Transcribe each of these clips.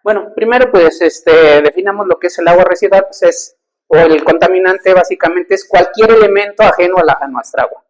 Bueno, primero pues definamos lo que es el agua residual, pues o el contaminante básicamente es cualquier elemento ajeno a nuestra agua.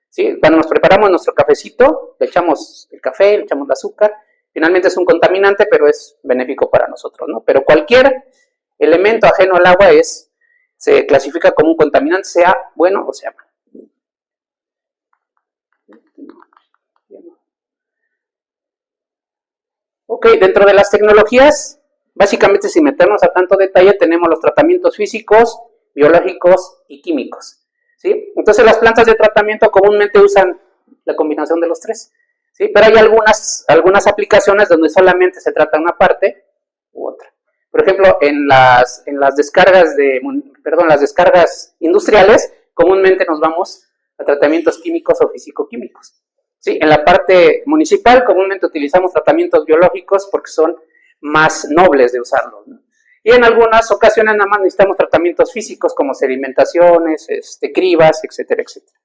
¿Sí? Cuando nos preparamos nuestro cafecito, le echamos el café, le echamos el azúcar, finalmente es un contaminante, pero es benéfico para nosotros, ¿no? Pero cualquier elemento ajeno al agua se clasifica como un contaminante, sea bueno o sea malo. Ok, dentro de las tecnologías, básicamente sin meternos a tanto detalle, tenemos los tratamientos físicos, biológicos y químicos. ¿Sí? Entonces las plantas de tratamiento comúnmente usan la combinación de los tres. ¿Sí? Pero hay algunas aplicaciones donde solamente se trata una parte u otra. Por ejemplo, en las descargas las descargas industriales, comúnmente nos vamos a tratamientos químicos o físico-químicos. ¿Sí? En la parte municipal comúnmente utilizamos tratamientos biológicos porque son más nobles de usarlos, ¿no? Y en algunas ocasiones nada más necesitamos tratamientos físicos como sedimentaciones, cribas, etcétera, etcétera.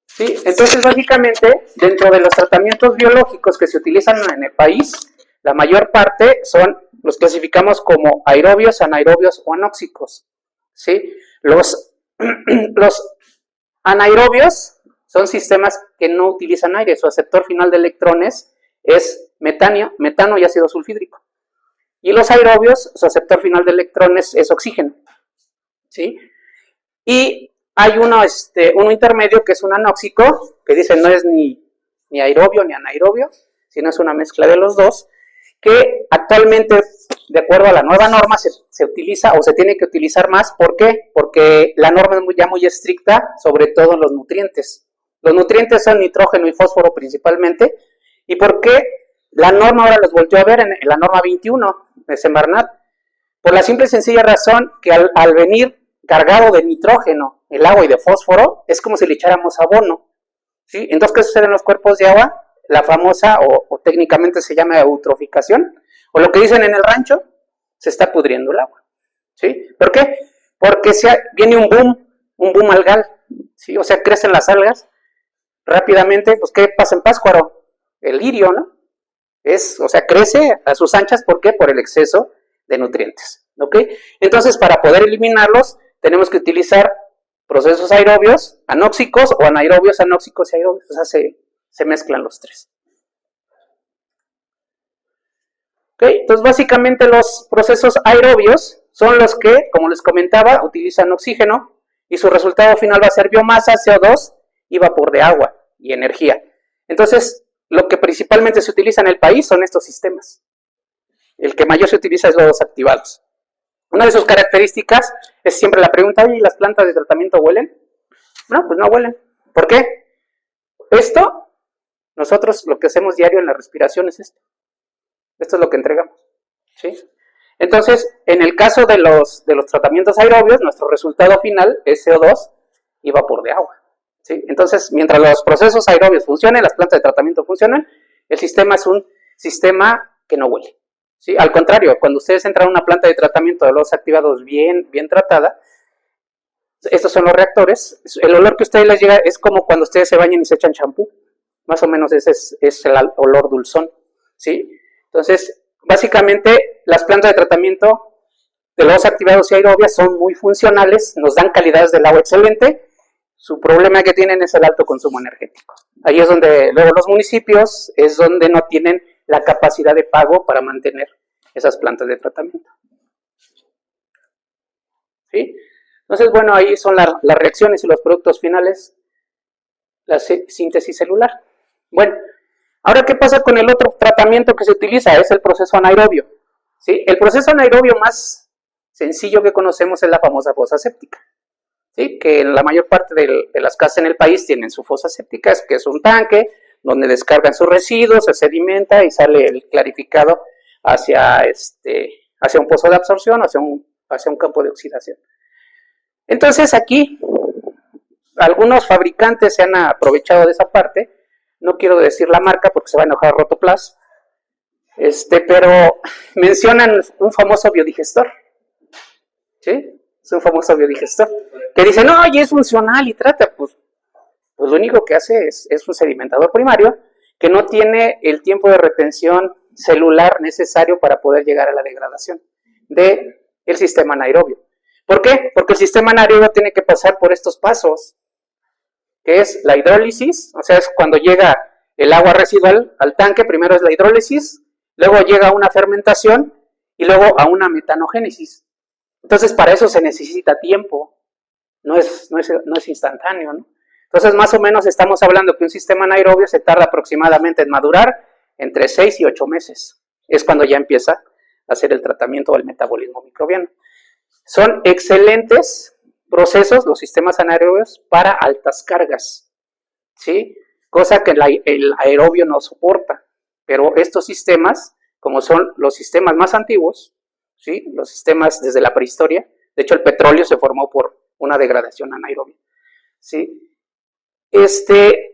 ¿Sí? Entonces, básicamente, dentro de los tratamientos biológicos que se utilizan en el país, la mayor parte los clasificamos como aerobios, anaerobios o anóxicos. ¿Sí? Los anaerobios son sistemas que no utilizan aire, su aceptor final de electrones es metano y ácido sulfídrico. Y los aerobios, su aceptor final de electrones es oxígeno. ¿Sí? Y hay uno intermedio que es un anóxico, que dice no es ni aerobio ni anaerobio, sino es una mezcla de los dos, que actualmente, de acuerdo a la nueva norma, se utiliza o se tiene que utilizar más. ¿Por qué? Porque la norma es ya muy estricta, sobre todo en los nutrientes. Los nutrientes son nitrógeno y fósforo principalmente. ¿Y por qué la norma ahora los volvió a ver en la norma 21 de Semarnat? Por la simple y sencilla razón que al venir cargado de nitrógeno, el agua y de fósforo, es como si le echáramos abono. ¿Sí? Entonces, ¿qué sucede en los cuerpos de agua? La famosa, o técnicamente se llama eutroficación, o lo que dicen en el rancho, se está pudriendo el agua. ¿Sí? ¿Por qué? Porque viene un boom algal. ¿Sí? O sea, crecen las algas rápidamente. Pues, ¿qué pasa en Pátzcuaro? El lirio, ¿no? Crece a sus anchas. ¿Por qué? Por el exceso de nutrientes. ¿Ok? Entonces, para poder eliminarlos, tenemos que utilizar procesos aerobios, anóxicos, o anaerobios, anóxicos y aerobios. O sea, se mezclan los tres. ¿Ok? Entonces, básicamente los procesos aerobios son los que, como les comentaba, utilizan oxígeno y su resultado final va a ser biomasa, CO2 y vapor de agua y energía. Entonces, lo que principalmente se utiliza en el país son estos sistemas. El que mayor se utiliza es los activados. Una de sus características es siempre la pregunta, ¿y las plantas de tratamiento huelen? No, pues no huelen. ¿Por qué? Nosotros lo que hacemos diario en la respiración es esto. Esto es lo que entregamos. ¿Sí? Entonces, en el caso de los tratamientos aerobios, nuestro resultado final es CO2 y vapor de agua. ¿Sí? Entonces, mientras los procesos aerobios funcionen, las plantas de tratamiento funcionan, el sistema es un sistema que no huele. ¿Sí? Al contrario, cuando ustedes entran a una planta de tratamiento de los activados bien tratada, estos son los reactores, el olor que a ustedes les llega es como cuando ustedes se bañan y se echan champú. Más o menos ese es el olor dulzón. ¿Sí? Entonces, básicamente, las plantas de tratamiento de los activados y aerobias son muy funcionales, nos dan calidades del agua excelente. Su problema que tienen es el alto consumo energético. Ahí es donde luego los municipios es donde no tienen la capacidad de pago para mantener esas plantas de tratamiento. ¿Sí? Entonces, bueno, ahí son las reacciones y los productos finales, la síntesis celular. Bueno, ahora, ¿qué pasa con el otro tratamiento que se utiliza? Es el proceso anaerobio. ¿Sí? El proceso anaerobio más sencillo que conocemos es la famosa fosa séptica. ¿Sí? Que la mayor parte de las casas en el país tienen su fosa séptica, que es un tanque donde descargan sus residuos, se sedimenta y sale el clarificado hacia un pozo de absorción, hacia un campo de oxidación. Entonces aquí algunos fabricantes se han aprovechado de esa parte. No quiero decir la marca porque se va a enojar Rotoplas, pero mencionan un famoso biodigestor. ¿Sí? Es un famoso biodigestor que dice, no, y es funcional y trata, pues lo único que hace es un sedimentador primario que no tiene el tiempo de retención celular necesario para poder llegar a la degradación del sistema anaerobio. ¿Por qué? Porque el sistema anaerobio tiene que pasar por estos pasos, que es la hidrólisis, o sea, es cuando llega el agua residual al tanque, primero es la hidrólisis, luego llega a una fermentación y luego a una metanogénesis. Entonces, para eso se necesita tiempo, no es instantáneo, ¿no? Entonces, más o menos estamos hablando que un sistema anaerobio se tarda aproximadamente en madurar entre 6 y 8 meses. Es cuando ya empieza a hacer el tratamiento del metabolismo microbiano. Son excelentes procesos los sistemas anaerobios para altas cargas, ¿sí? Cosa que el aerobio no soporta. Pero estos sistemas, como son los sistemas más antiguos, ¿sí? Los sistemas desde la prehistoria, de hecho el petróleo se formó por una degradación anaerobia, ¿sí?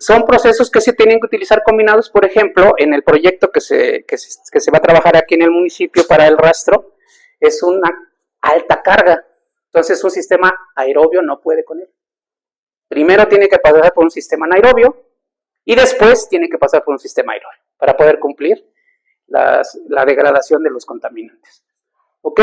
Son procesos que se tienen que utilizar combinados, por ejemplo, en el proyecto que se va a trabajar aquí en el municipio para el rastro, es una alta carga, entonces un sistema aerobio no puede con él. Primero tiene que pasar por un sistema anaerobio y después tiene que pasar por un sistema aerobio para poder cumplir la degradación de los contaminantes. ¿Ok?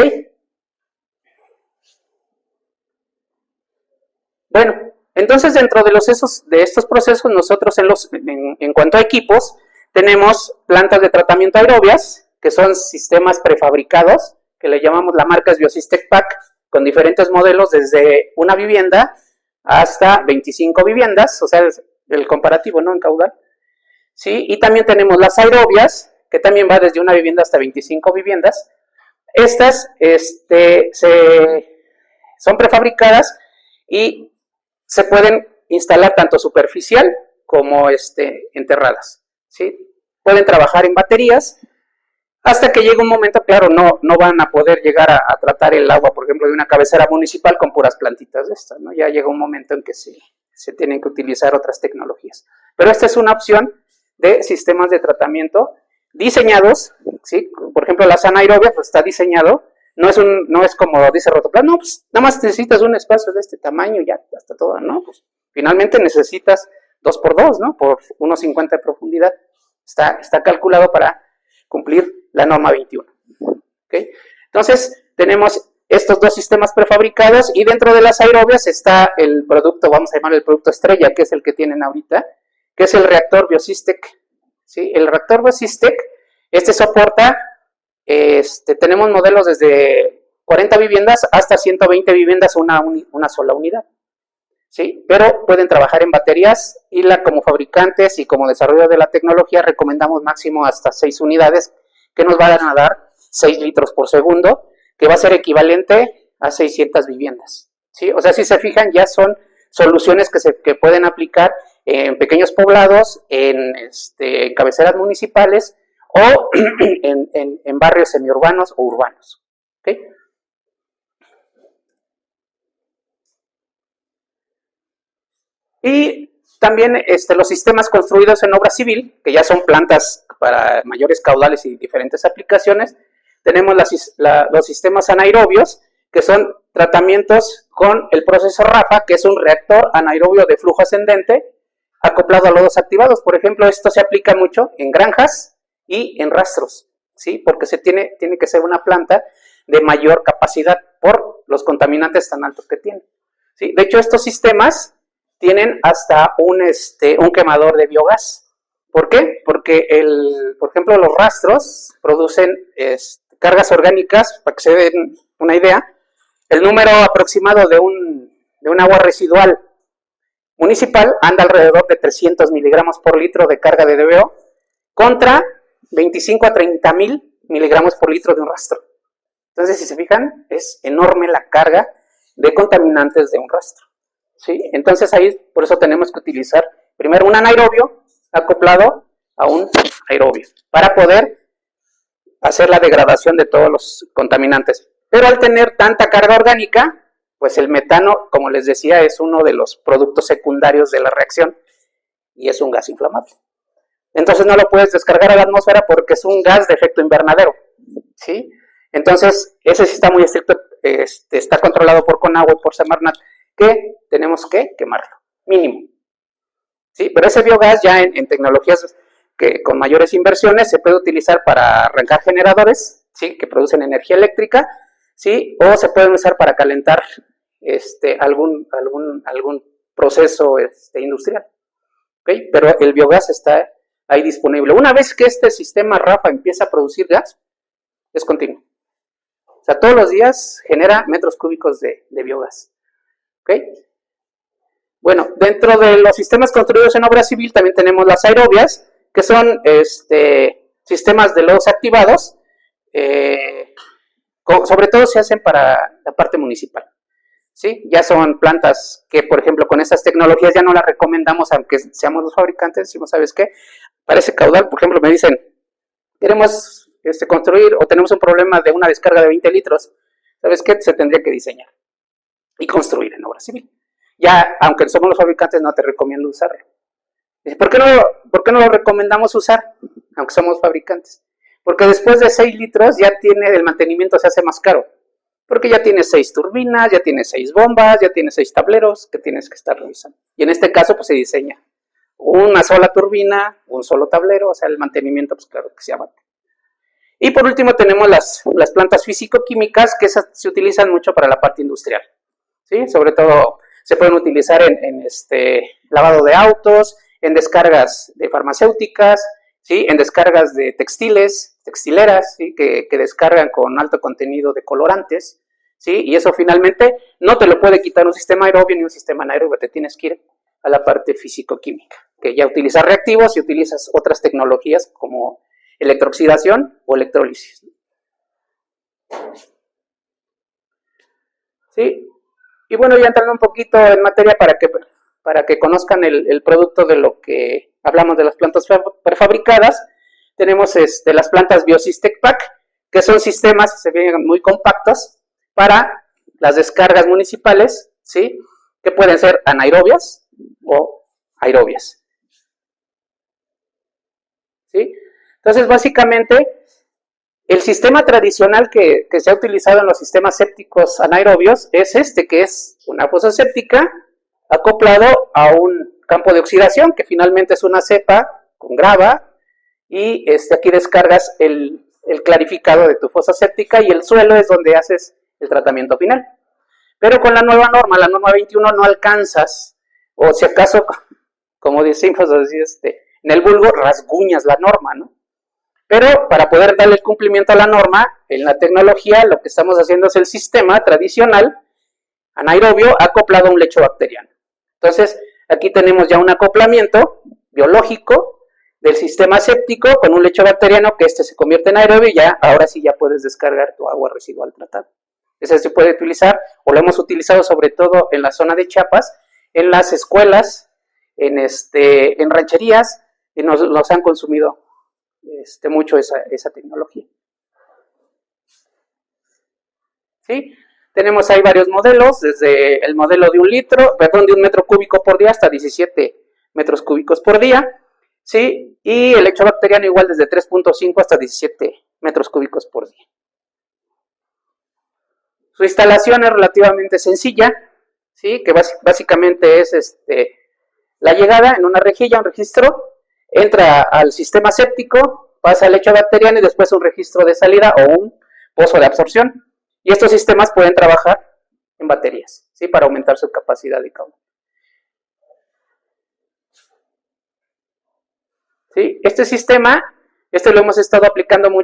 Bueno, entonces dentro de estos procesos nosotros en cuanto a equipos tenemos plantas de tratamiento aerobias, que son sistemas prefabricados, que le llamamos, la marca es Biosys-Tech Pack, con diferentes modelos desde una vivienda hasta 25 viviendas, o sea, el comparativo, ¿no? En caudal. ¿Sí? Y también tenemos las aerobias, que también va desde una vivienda hasta 25 viviendas. Estas son prefabricadas y se pueden instalar tanto superficial como enterradas, ¿sí? Pueden trabajar en baterías hasta que llegue un momento, claro, no van a poder llegar a tratar el agua, por ejemplo, de una cabecera municipal con puras plantitas de estas, ¿no? Ya llega un momento en que se tienen que utilizar otras tecnologías. Pero esta es una opción de sistemas de tratamiento diseñados, ¿sí? Por ejemplo, la anaerobia pues está diseñado, no es como dice Rotoplas, no, pues nada más necesitas un espacio de este tamaño, ya hasta todo, ¿no? Pues finalmente necesitas 2x2, ¿no? Por 1.50 de profundidad. Está calculado para cumplir la norma 21. ¿Okay? Entonces, tenemos estos dos sistemas prefabricados y dentro de las aerobias está el producto, vamos a llamar el producto estrella, que es el que tienen ahorita, que es el reactor Biosys-Tech. ¿Sí? El reactor Biosys-Tech, soporta, tenemos modelos desde 40 viviendas hasta 120 viviendas, una sola unidad. ¿Sí? Pero pueden trabajar en baterías y como fabricantes y como desarrollo de la tecnología recomendamos máximo hasta 6 unidades que nos van a dar 6 litros por segundo, que va a ser equivalente a 600 viviendas. ¿Sí? O sea, si se fijan, ya son soluciones que pueden aplicar en pequeños poblados, en cabeceras municipales o en barrios semiurbanos o urbanos. ¿Okay? Y también los sistemas construidos en obra civil, que ya son plantas para mayores caudales y diferentes aplicaciones. Tenemos los sistemas anaerobios, que son tratamientos con el proceso RAFA, que es un reactor anaerobio de flujo ascendente acoplado a lodos activados. Por ejemplo, esto se aplica mucho en granjas y en rastros, ¿sí? Porque tiene que ser una planta de mayor capacidad por los contaminantes tan altos que tiene. ¿Sí? De hecho, estos sistemas tienen hasta un quemador de biogás. ¿Por qué? Porque, por ejemplo, los rastros producen cargas orgánicas, para que se den una idea. El número aproximado de un agua residual municipal anda alrededor de 300 miligramos por litro de carga de DBO contra 25 a 30 mil miligramos por litro de un rastro. Entonces, si se fijan, es enorme la carga de contaminantes de un rastro. ¿Sí? Entonces ahí por eso tenemos que utilizar primero un anaerobio acoplado a un aerobio para poder hacer la degradación de todos los contaminantes. Pero al tener tanta carga orgánica, pues el metano, como les decía, es uno de los productos secundarios de la reacción y es un gas inflamable. Entonces no lo puedes descargar a la atmósfera porque es un gas de efecto invernadero. ¿Sí? Entonces ese sí está muy estricto, está controlado por Conagua y por Semarnat, que tenemos que quemarlo, mínimo. ¿Sí? Pero ese biogás ya en tecnologías que con mayores inversiones se puede utilizar para arrancar generadores, ¿sí? Que producen energía eléctrica, ¿sí? O se pueden usar para calentar algún proceso industrial, ¿okay? Pero el biogás está ahí disponible. Una vez que este sistema RAFA empieza a producir gas, es continuo. O sea, todos los días genera metros cúbicos de biogás, ¿ok? Bueno, dentro de los sistemas construidos en obra civil también tenemos las aerobias, que son sistemas de lodos activados, sobre todo se hacen para la parte municipal, ¿sí? Ya son plantas que, por ejemplo, con estas tecnologías ya no las recomendamos, aunque seamos los fabricantes, decimos, ¿sabes qué? Para ese caudal, por ejemplo, me dicen, queremos construir o tenemos un problema de una descarga de 20 litros, ¿sabes qué? Se tendría que diseñar y construir en obra civil. Ya, aunque somos los fabricantes, no te recomiendo usarlo. ¿Por qué no lo recomendamos usar, aunque somos fabricantes? Porque después de 6 litros ya el mantenimiento se hace más caro. Porque ya tienes 6 turbinas, ya tienes 6 bombas, ya tienes 6 tableros que tienes que estar revisando. Y en este caso, pues se diseña una sola turbina, un solo tablero, o sea, el mantenimiento, pues claro que se abarca. Y por último tenemos las plantas físico-químicas, que esas se utilizan mucho para la parte industrial, ¿sí? Sobre todo se pueden utilizar en lavado de autos, en descargas de farmacéuticas, ¿sí? En descargas de textileras, ¿sí? que descargan con alto contenido de colorantes, ¿sí? Y eso finalmente no te lo puede quitar un sistema aerobio ni un sistema anaerobio, te tienes que ir a la parte físico-química, que ya utilizas reactivos y utilizas otras tecnologías como electrooxidación o electrólisis. ¿Sí? Y bueno, ya entrando un poquito en materia para que conozcan el producto de lo que hablamos de las plantas prefabricadas, tenemos las plantas Biosys Pack, que son sistemas, se ven muy compactos, para las descargas municipales, ¿sí? Que pueden ser anaerobias o aerobias, ¿sí? Entonces, básicamente, el sistema tradicional que se ha utilizado en los sistemas sépticos anaerobios es que es una fosa séptica acoplado a un campo de oxidación, que finalmente es una cepa con grava, y aquí descargas el clarificado de tu fosa séptica y el suelo es donde haces el tratamiento final. Pero con la nueva norma, la norma 21, no alcanzas, o si acaso, como decimos así, en el vulgo, rasguñas la norma, ¿no? Pero para poder darle el cumplimiento a la norma, en la tecnología lo que estamos haciendo es el sistema tradicional anaerobio acoplado a un lecho bacteriano. Entonces, aquí tenemos ya un acoplamiento biológico del sistema séptico con un lecho bacteriano que se convierte en aerobio y ya, ahora sí ya puedes descargar tu agua residual tratada. Ese se puede utilizar, o lo hemos utilizado sobre todo en la zona de Chiapas, en las escuelas, en rancherías, y nos han consumido mucho esa tecnología. ¿Sí? Tenemos ahí varios modelos, desde el modelo de de 1 metro cúbico por día hasta 17 metros cúbicos por día, ¿sí? Y el lecho bacteriano igual desde 3.5 hasta 17 metros cúbicos por día. Su instalación es relativamente sencilla, ¿sí? Que básicamente es la llegada en una rejilla, un registro, entra al sistema séptico, pasa al lecho bacteriano y después un registro de salida o un pozo de absorción. Y estos sistemas pueden trabajar en baterías, ¿sí? Para aumentar su capacidad de caudal. ¿Sí? Este sistema, lo hemos estado aplicando mucho